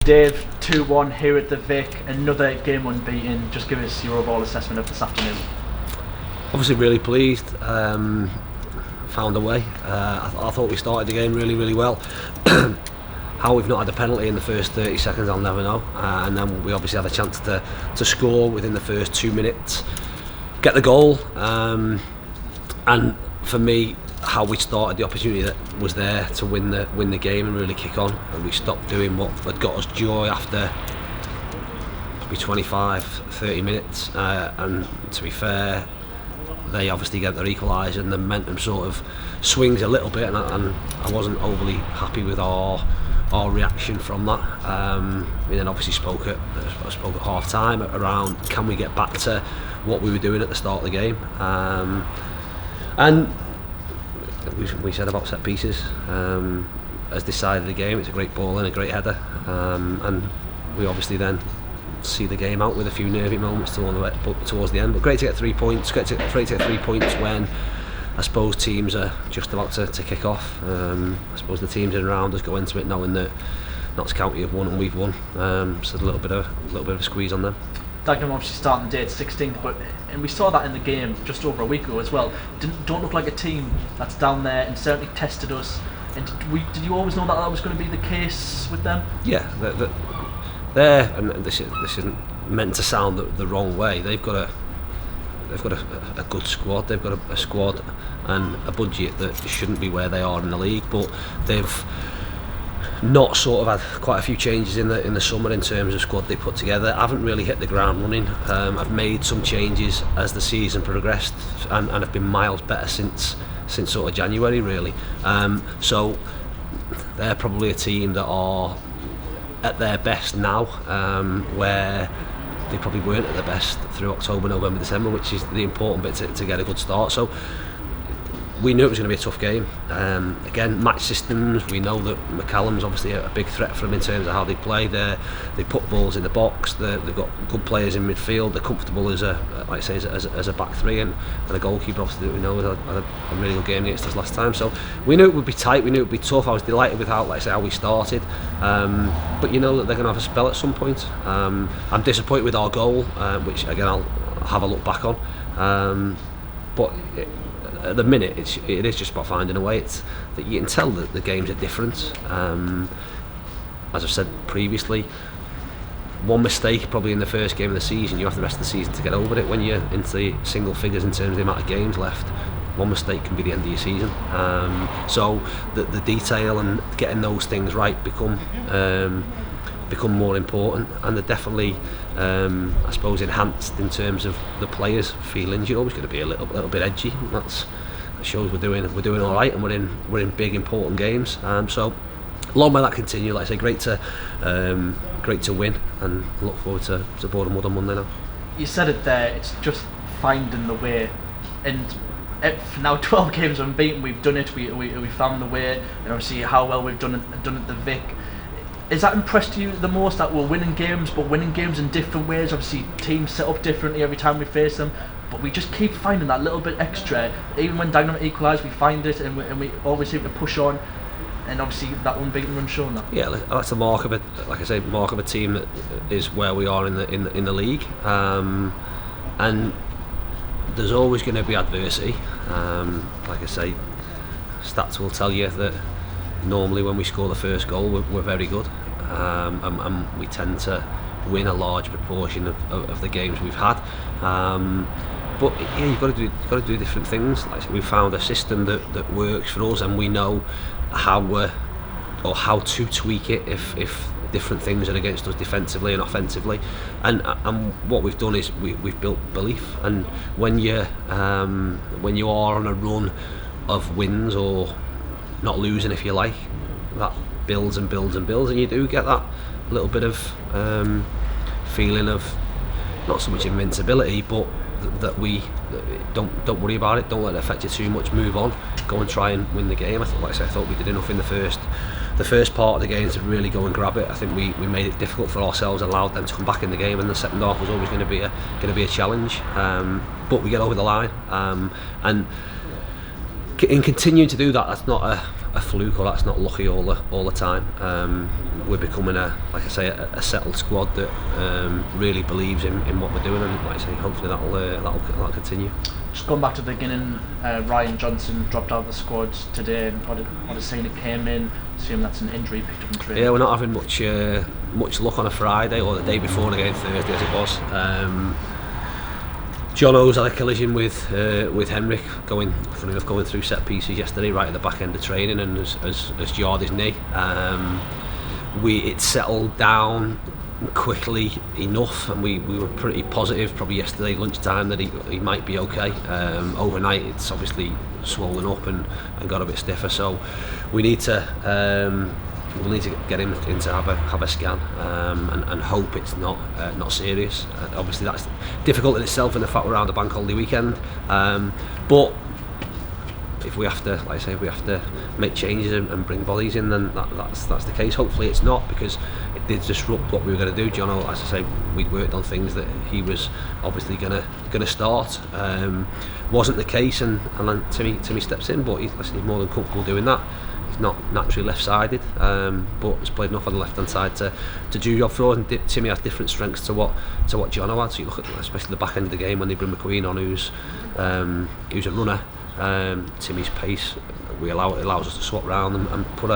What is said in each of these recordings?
Dave, 2-1 here at the Vic, another game unbeaten. Just give us your overall assessment of this afternoon. Obviously really pleased, found a way. I thought we started the game really well. How we've not had a penalty in the first 30 seconds I'll never know, and then we obviously had a chance to score within the first 2 minutes, get the goal, and for me how we started the opportunity that was there to win the game and really kick on, and we stopped doing what had got us joy after probably 25-30 minutes, and to be fair they obviously get their equaliser and the momentum sort of swings a little bit, and I wasn't overly happy with our reaction from that. We then obviously spoke at half time around can we get back to what we were doing at the start of the game, and we said about set pieces as decided the game. It's a great ball and a great header, and we obviously then see the game out with a few nervy moments towards the end. But great to get 3 points. Great to get 3 points when I suppose teams are just about to kick off. I suppose the teams in around us go into it knowing that Notts County have won and we've won, so a little bit of a squeeze on them. Dagenham obviously starting the day at 16th, and we saw that in the game just over a week ago as well. Don't look like a team that's down there and certainly tested us. And did you always know that was going to be the case with them? Yeah, they're and this isn't meant to sound the wrong way. They've got a good squad. They've got a squad and a budget that shouldn't be where they are in the league, but they've not sort of had quite a few changes in the summer in terms of squad they put together. Haven't really hit the ground running. I've made some changes as the season progressed and have been miles better since sort of January really. So they're probably a team that are at their best now, where they probably weren't at their best through October, November, December, which is the important bit to get a good start. So we knew it was going to be a tough game. Again, match systems, we know that McCallum's obviously a big threat for them in terms of how they play. They put balls in the box, they've got good players in midfield, they're comfortable as a back three, and a goalkeeper obviously that we know had a really good game against us last time. So we knew it would be tight, we knew it would be tough. I was delighted with how we started, but you know that they're going to have a spell at some point. I'm disappointed with our goal, which again I'll have a look back on, but at the minute it is just about finding a way. It's that you can tell that the games are different. As I've said previously, one mistake probably in the first game of the season, you have the rest of the season to get over it. When you're into single figures in terms of the amount of games left, one mistake can be the end of your season. So the detail and getting those things right become more important, and they're definitely I suppose enhanced in terms of the players feelings. You're always going to be a little bit edgy. That shows we're doing all right, and we're in big important games. So long may that continue. Like I say, great to win, and look forward to Boreham Wood on Monday now. You said it there. It's just finding the way, and for now 12 games unbeaten, we've done it. We found the way, and obviously how well we've done at the Vic. Is that impressed you the most, that we're winning games, but winning games in different ways? Obviously teams set up differently every time we face them, but we just keep finding that little bit extra. Even when Dagenham equalise, we find it, and we always seem to push on, and obviously that unbeaten run showing that. Yeah, that's the mark of it. Like I say, mark of a team that is where we are in the league, and there's always going to be adversity. Like I say, stats will tell you that normally when we score the first goal we're very good, and we tend to win a large proportion of the games we've had, but yeah, you've got to do different things. Like we found a system that works for us, and we know how to tweak it if different things are against us defensively and offensively, and what we've done is we've built belief, and when you are on a run of wins, or not losing if you like, that builds and builds and builds, and you do get that little bit of feeling of not so much invincibility, but that we don't worry about it, don't let it affect you too much, move on, go and try and win the game. I thought we did enough in the first part of the game to really go and grab it. I think we made it difficult for ourselves, allowed them to come back in the game, and the second half was always going to be a challenge, but we get over the line, and in continuing to do that, that's not a fluke or that's not lucky all the time. We're becoming like I say, a settled squad that really believes in what we're doing, and like I say, hopefully that'll continue. Just going back to the beginning, Ryan Johnson dropped out of the squad today. What is saying it came in? Assume that's an injury picked up in training. Yeah, we're not having much luck on a Friday or the day before the game, Thursday as it was. John O's had a collision with Henrik going through set pieces yesterday, right at the back end of training, and has jarred his knee. It settled down quickly enough, and we were pretty positive probably yesterday lunchtime that he might be okay. Overnight it's obviously swollen up and got a bit stiffer, so we'll need to get him in to have a scan and hope it's not serious. Obviously that's difficult in itself, in the fact we're around the bank holiday weekend, but if we have to, like I say, if we have to make changes and bring bodies in, then that's the case. Hopefully it's not, because it did disrupt what we were going to do. John, as I say, we'd worked on things that he was obviously going to start. Wasn't the case, and then Timmy steps in, but he's more than comfortable doing that. He's not naturally left-sided, but has played enough on the left-hand side to do job for us. And Timmy has different strengths to what John had. So you look at especially the back end of the game when they bring McQueen on, who's a runner. Timmy's pace allows us to swap round and put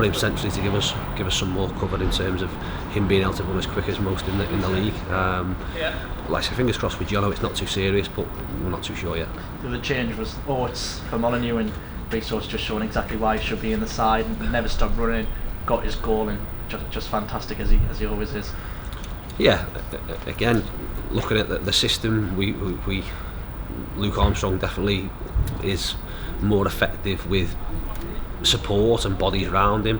him centrally to give us some more cover in terms of him being able to run as quick as most in the league. Like I say, fingers crossed with Jono, it's not too serious, but we're not too sure yet. The change was Oates for Molyneux, and Resource just showing exactly why he should be in the side, and never stopped running, got his goal, and just fantastic as he always is. Yeah, again, looking at the system, we Luke Armstrong definitely is more effective with support and bodies around him.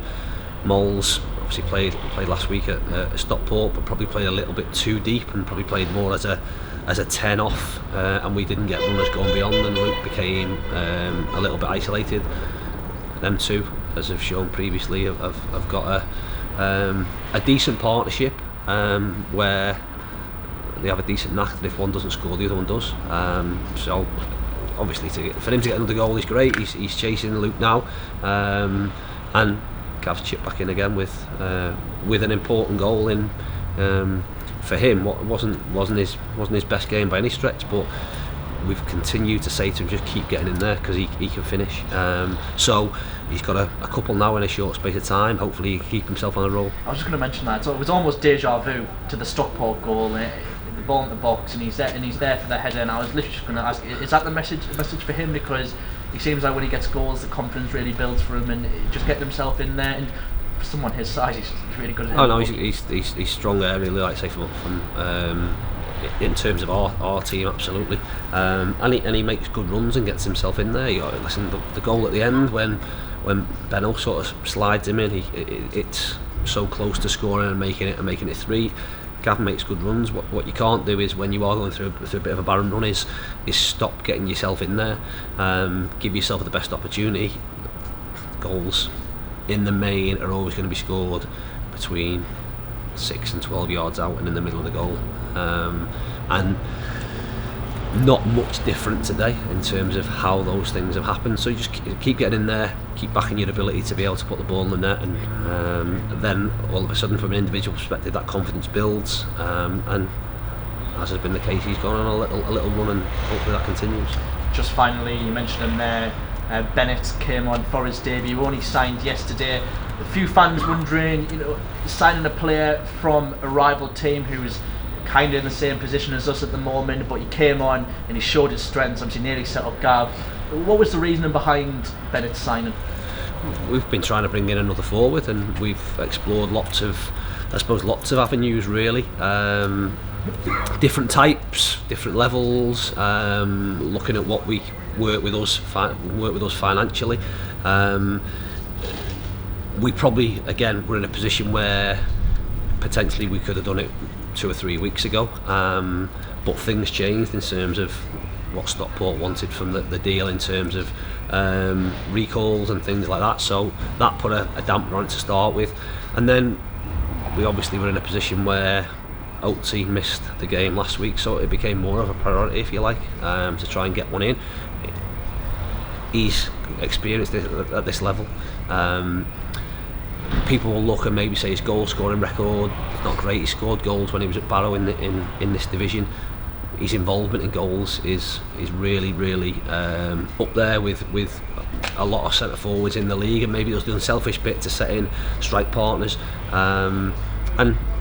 Moles obviously played last week at Stockport, but probably played a little bit too deep and probably played more as a 10 off, and we didn't get runners going beyond, and Luke became a little bit isolated. Them two, as I've shown previously, have got a decent partnership where they have a decent knack that if one doesn't score, the other one does. So obviously for him to get another goal is great. He's chasing Luke now, and Gav's chipped back in again with an important goal in. For him, what wasn't his best game by any stretch, but we've continued to say to him, just keep getting in there, because he can finish. So he's got a couple now in a short space of time. Hopefully he can keep himself on the roll. I was just going to mention that. So it was almost deja vu to the Stockport goal. The ball in the box, and he's there for the header. And I was literally just going to ask, is that the message for him? Because he seems like when he gets goals, the confidence really builds for him, and just getting himself in there. And for someone his size, he's really good at it. Oh no, he's strong there, really, like I say, from in terms of our team, absolutely. And he makes good runs and gets himself in there. Listen, the goal at the end when Benno sort of slides him in, it's so close to scoring and making it 3. Gav makes good runs. What you can't do is, when you are going through a bit of a barren run, is stop getting yourself in there. Give yourself the best opportunity. Goals in the main are always going to be scored between 6 and 12 yards out and in the middle of the goal, and not much different today in terms of how those things have happened. So you just keep getting in there, keep backing your ability to be able to put the ball in the net, and then all of a sudden, from an individual perspective, that confidence builds, and as has been the case, he's gone on a little run, and hopefully that continues. Just finally, you mentioned him there, Bennett came on for his debut, only signed yesterday. A few fans wondering, signing a player from a rival team who's kind of in the same position as us at the moment, but he came on and he showed his strengths. Obviously nearly set up Gav. What was the reasoning behind Bennett's signing? We've been trying to bring in another forward, and we've explored lots of avenues, really. Different types, different levels, looking at what we work with us financially. We probably, again, we're in a position where potentially we could have done it 2 or 3 weeks ago, but things changed in terms of what Stockport wanted from the deal, in terms of recalls and things like that, so that put a damper on it to start with. And then we obviously were in a position where Oatsy missed the game last week, so it became more of a priority, if you like, to try and get one in. he's experienced it at this level. People will look and maybe say his goal scoring record is not great. He scored goals when he was at Barrow in this division. His involvement in goals is really up there with a lot of centre forwards in the league, and maybe does the unselfish bit to set in strike partners, and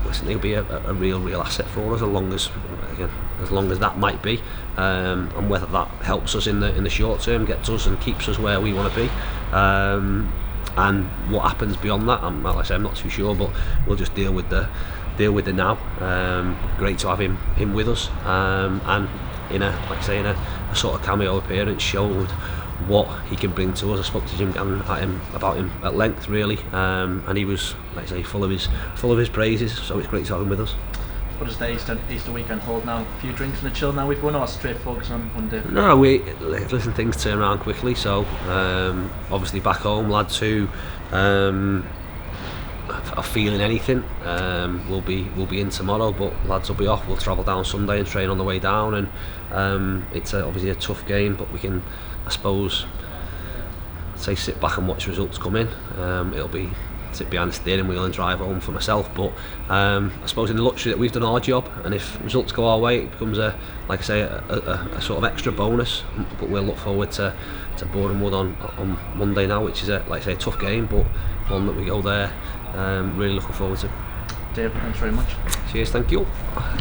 listen, he'll be a real asset for us, as long as that might be, and whether that helps us in the short term, gets us and keeps us where we want to be, and what happens beyond that, like I say, I'm not too sure, but we'll just deal with the now. Great to have him with us, and in a sort of cameo appearance, showed what he can bring to us. I spoke to Jim Gannon about him at length, really, and he was, like I say, full of his praises. So it's great to have him with us. What does the Easter weekend hold now? A few drinks and a chill now we've won, or straight focus on one day? No, listen, things turn around quickly. So obviously back home, lads who are feeling anything will be in tomorrow, but lads will be off. We'll travel down Sunday and train on the way down, and it's obviously a tough game, but we can, I suppose, sit back and watch results come in. It'll be sit behind the steering wheel and drive home for myself, but I suppose in the luxury that we've done our job, and if results go our way, it becomes a sort of extra bonus. But we'll look forward to Boreham Wood on Monday now, which is a tough game, but one that we go there really looking forward to. Dave, thanks very much. Cheers, thank you.